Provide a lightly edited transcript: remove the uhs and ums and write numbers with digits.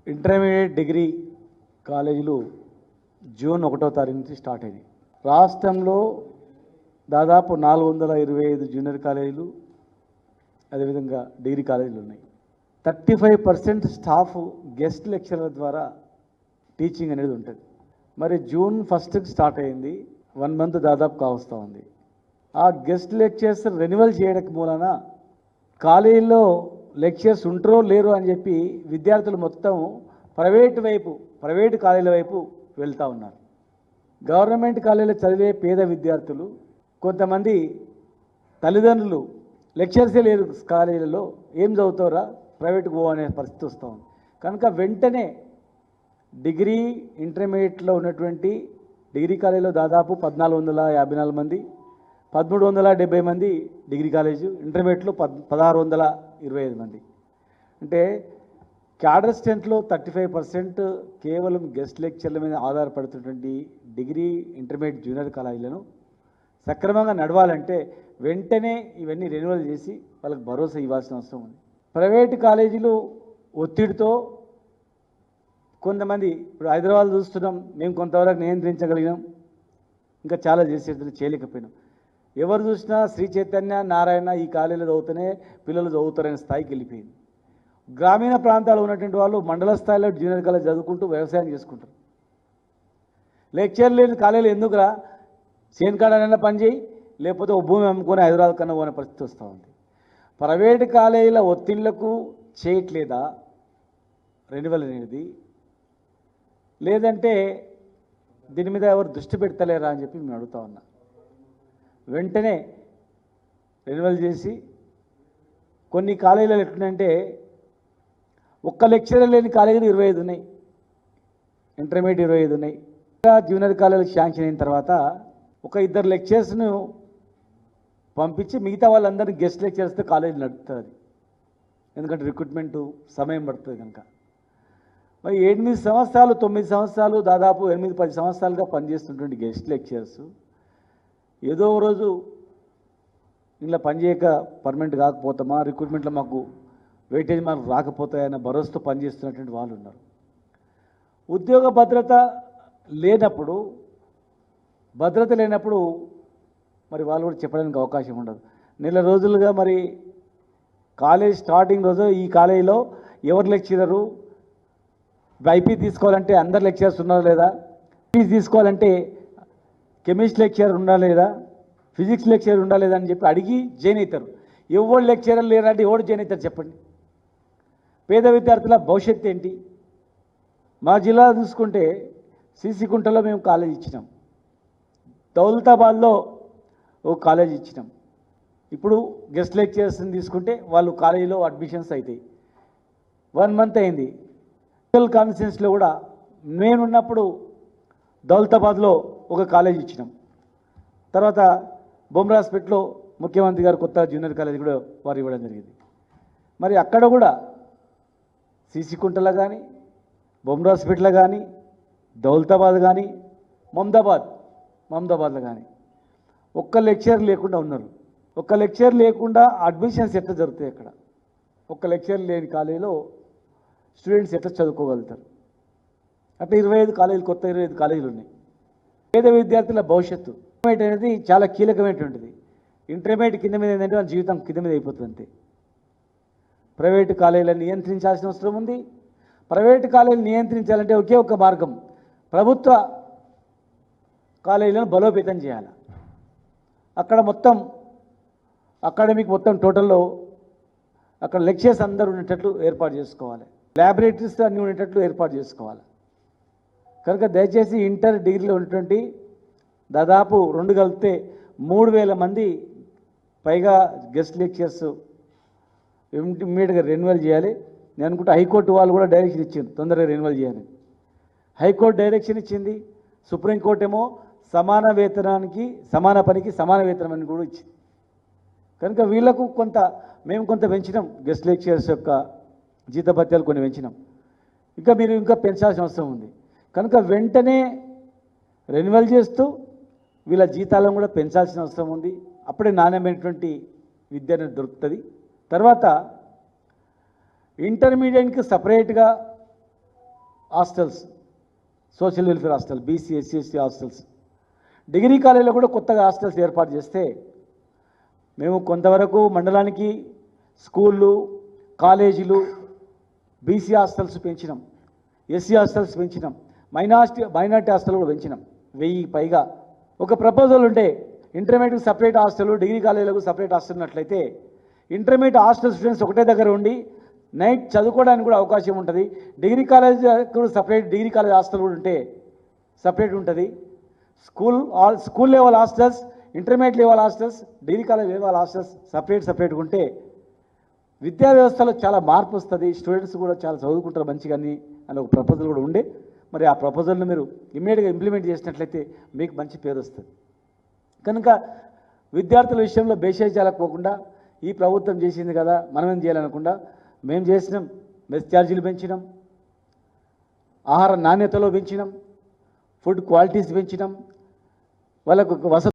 Intermediate degree కాలేజీలు June 1వ తారీఖు నుంచి స్టార్ట్ అయినాయి. రాష్ట్రంలో దాదాపు 425 జూనియర్ కాలేజీలు అదేవిధంగా డిగ్రీ కాలేజీలు ఉన్నాయి. 35% స్టాఫ్ గెస్ట్ లెక్చరర్ ద్వారా టీచింగ్ అనేది ఉంటుంది. మరి జూన్ 1కి స్టార్ట్ అయింది, 1 మంత్ దాదాపు కావస్తూ ఉంది. ఆ గెస్ట్ లెక్చర్స్ రెన్యువల్ చేయడానికి మూలన కాలేజీలో లెక్చర్స్ ఉంటారో లేరు అని చెప్పి విద్యార్థులు మొత్తం ప్రైవేటు కాలేజీల వైపు వెళ్తూ ఉన్నారు. గవర్నమెంట్ కాలేజీలో చదివే పేద విద్యార్థులు కొంతమంది తల్లిదండ్రులు లెక్చర్సే లేరు కాలేజీలలో, ఏం చదువుతారా ప్రైవేట్కి పో అనే పరిస్థితి వస్తూ ఉంది. కనుక వెంటనే డిగ్రీ ఇంటర్మీడియట్లో ఉన్నటువంటి డిగ్రీ కాలేజీలో దాదాపు 1454 మంది, 1370 మంది డిగ్రీ కాలేజు, ఇంటర్మీడియట్లో 1625 మంది. అంటే క్యాడర్ స్ట్రెంత్లో 35% కేవలం గెస్ట్ లెక్చర్ల మీద ఆధారపడుతున్నటువంటి డిగ్రీ ఇంటర్మీడియట్ జూనియర్ కాలేజీలను సక్రమంగా నడవాలంటే వెంటనే ఇవన్నీ రెన్యువల్ చేసి వాళ్ళకి భరోసా ఇవ్వాల్సిన అవసరం ఉంది. ప్రైవేటు కాలేజీలు ఒత్తిడితో కొంతమంది, ఇప్పుడు హైదరాబాద్ చూస్తున్నాం, మేము కొంతవరకు నియంత్రించగలిగినాం, ఇంకా చాలా చేయలేకపోయినాం. ఎవరు చూసినా శ్రీ చైతన్య, నారాయణ ఈ కాలేజీలో చదువుతూనే పిల్లలు చదువుతారనే స్థాయికి వెళ్ళిపోయింది. గ్రామీణ ప్రాంతాల్లో ఉన్నటువంటి వాళ్ళు మండల స్థాయిలో జూనియర్ కాలేజ్ చదువుకుంటూ వ్యవసాయం చేసుకుంటారు. లెక్చర్ లేని కాలేజీలు ఎందుకురా, చేనుకాడనైనా పని చేయి, లేకపోతే ఓ భూమి అమ్ముకొని హైదరాబాద్ కన్నా పోనే పరిస్థితి వస్తూ ఉంది. ప్రైవేటు కాలేజీల ఒత్తిళ్లకు చేయట్లేదా రెన్యువల్ అనేది, లేదంటే దీని మీద ఎవరు దృష్టి పెడతలేరా అని చెప్పి మేము అడుగుతా ఉన్నా. వెంటనే రెన్యువల్ చేసి, కొన్ని కాలేజీలు ఎట్లుందంటే ఒక్క లెక్చరర్ లేని కాలేజీలు 25 ఉన్నాయి, ఇంటర్మీడియట్ 25 ఉన్నాయి. జూనియర్ కాలేజీలకు శాంక్షన్ అయిన తర్వాత ఒక 2 లెక్చర్స్ను పంపించి మిగతా వాళ్ళందరినీ గెస్ట్ లెక్చర్స్తో కాలేజీ నడుపుతుంది. ఎందుకంటే రిక్రూట్మెంటు సమయం పడుతుంది కనుక. మరి 8 సంవత్సరాలు 9 సంవత్సరాలు దాదాపు 8-10 సంవత్సరాలుగా పనిచేస్తున్నటువంటి గెస్ట్ లెక్చర్స్ ఏదో రోజు ఇలా పనిచేయక పర్మనెంట్ కాకపోతామా, రిక్రూట్మెంట్లో మాకు వెయిటేజ్ మార్కులు రాకపోతాయన్న భరోసాతో పనిచేస్తున్నటువంటి వాళ్ళు ఉన్నారు. ఉద్యోగ భద్రత లేనప్పుడు మరి వాళ్ళు కూడా చెప్పడానికి అవకాశం ఉండదు. నెల రోజులుగా మరి కాలేజ్ స్టార్టింగ్ రోజు ఈ కాలేజీలో ఎవరు లెక్చరరు, ఐపీ తీసుకోవాలంటే అందరు లెక్చరర్స్ ఉన్నారా లేదా, ఫీజు తీసుకోవాలంటే కెమిస్ట్రీ లెక్చరర్ ఉండాలి లేదా, ఫిజిక్స్ లెక్చరర్ ఉండాలి లేదా అని చెప్పి అడిగి జాయిన్ అవుతారు. ఎవరు లెక్చరర్ లేరంటే ఎవరు జాయిన్ అవుతారు చెప్పండి? పేద విద్యార్థుల భవిష్యత్తు ఏంటి? మా జిల్లా చూసుకుంటే సీసీకుంటలో మేము కాలేజ్ ఇచ్చినాం, దౌలతాబాద్లో ఓ కాలేజ్ ఇచ్చినాం. ఇప్పుడు గెస్ట్ లెక్చరర్స్ని తీసుకుంటే వాళ్ళు కాలేజీలో అడ్మిషన్స్ అవుతాయి. 1 మంత్ అయింది. కాన్ఫరెన్స్లో కూడా నేనున్నప్పుడు దౌలతాబాద్లో ఒక కాలేజ్ ఇచ్చినాం. తర్వాత బొమ్రాస్పేట్లో ముఖ్యమంత్రి గారు కొత్త జూనియర్ కాలేజ్ కూడా వారు ఇవ్వడం జరిగింది. మరి అక్కడ కూడా సీసీకుంటలో కానీ, బొమ్రాస్పేట్లో కానీ, దౌలతాబాద్ కానీ, మమదాబాద్లో కానీ ఒక్క లెక్చర్ లేకుండా ఉన్నారు. ఒక్క లెక్చర్ లేకుండా అడ్మిషన్స్ ఎట్లా జరుగుతాయి? అక్కడ ఒక్క లెక్చర్ లేని కాలేజీలో స్టూడెంట్స్ ఎట్లా చదువుకోగలుగుతారు? అట్లా 25 కాలేజీలు, కొత్త 25 కాలేజీలు ఉన్నాయి. పేద విద్యార్థుల భవిష్యత్తు అనేది చాలా కీలకమైనటువంటిది. ఇంటర్మీడియట్ కింద మీద ఏంటంటే వాళ్ళ జీవితం కింద మీద అయిపోతుంది అంతే. ప్రైవేటు కాలేజీలను నియంత్రించాల్సిన అవసరం ఉంది. ప్రైవేటు కాలేజీలు నియంత్రించాలంటే ఒకే ఒక మార్గం, ప్రభుత్వ కాలేజీలను బలోపేతం చేయాలి. అక్కడ మొత్తం అకాడమిక్ టోటల్లో అక్కడ లెక్చర్స్ అందరూ ఉండేటట్లు ఏర్పాటు చేసుకోవాలి, ల్యాబొరేటరీస్ అన్నీ ఉండేటట్లు ఏర్పాటు చేసుకోవాలి. కనుక దయచేసి ఇంటర్ డిగ్రీలో ఉన్నటువంటి దాదాపు 2 కలిపితే 3000 మంది పైగా గెస్ట్ లెక్చర్స్ ఇమ్మీడియట్గా రెన్యువల్ చేయాలి. నేను అనుకుంటే హైకోర్టు వాళ్ళు కూడా డైరెక్షన్ ఇచ్చింది తొందరగా రెన్యువల్ చేయాలి. హైకోర్టు డైరెక్షన్ ఇచ్చింది, సుప్రీంకోర్టు ఏమో సమాన వేతనానికి సమాన పనికి సమాన వేతనం అని కూడా ఇచ్చింది. కనుక వీళ్లకు మేము కొంత పెంచినాం, గెస్ట్ లెక్చరర్స్ యొక్క జీతభత్యాలు కొన్ని పెంచినాం. మీరు ఇంకా పెంచాల్సిన అవసరం ఉంది. కనుక వెంటనే రెన్యువల్ చేస్తూ వీళ్ళ జీతాలను కూడా పెంచాల్సిన అవసరం ఉంది. అప్పుడే నాణ్యమైనటువంటి విద్య అనేది దొరుకుతుంది. తర్వాత ఇంటర్మీడియట్కి సపరేట్గా hostels, social welfare hostel, BC SC ST hostels, degree కాలేజీలో కూడా కొత్తగా హాస్టల్స్ ఏర్పాటు చేస్తే మేము కొంతవరకు మండలానికి స్కూళ్ళు, కాలేజీలు, బీసీ హాస్టల్స్ పెంచినాం, ఎస్సీ హాస్టల్స్ పెంచినాం, మైనార్టీ హాస్టల్ కూడా పెంచినాం. 1000 పైగా. ఒక ప్రపోజల్ ఉంటే ఇంటర్మీడియట్ సపరేట్ హాస్టల్, డిగ్రీ కాలేజీలకు సపరేట్ హాస్టల్ ఉన్నట్లయితే ఇంటర్మీడియట్ హాస్టల్ స్టూడెంట్స్ ఒకటే దగ్గర ఉండి నైట్ చదువుకోవడానికి కూడా అవకాశం ఉంటుంది. డిగ్రీ కాలేజ్ కూడా సపరేట్, డిగ్రీ కాలేజ్ హాస్టల్ కూడా ఉంటే సపరేట్ ఉంటుంది. School level hostels, intermediate level hostels, degree college level hostels సపరేట్గా ఉంటే విద్యా వ్యవస్థలో చాలా మార్పు వస్తుంది. స్టూడెంట్స్ కూడా చాలా చదువుకుంటారు మంచిగా అని ఒక ప్రపోజల్ కూడా ఉండే. మరి ఆ ప్రపోజల్ని మీరు ఇమ్మీడియట్గా ఇంప్లిమెంట్ చేసినట్లయితే మీకు మంచి పేరు వస్తుంది. కనుక విద్యార్థుల విషయంలో బేషజాలకపోకుండా ఈ ప్రభుత్వం చేసింది కదా మనమేం చేయాలనకుండా మేము చేసినాం. మెస్ ఛార్జీలు పెంచినాం, ఆహార నాణ్యతలో పెంచినాం, ఫుడ్ క్వాలిటీస్ పెంచినాం, వాళ్ళకు వసతి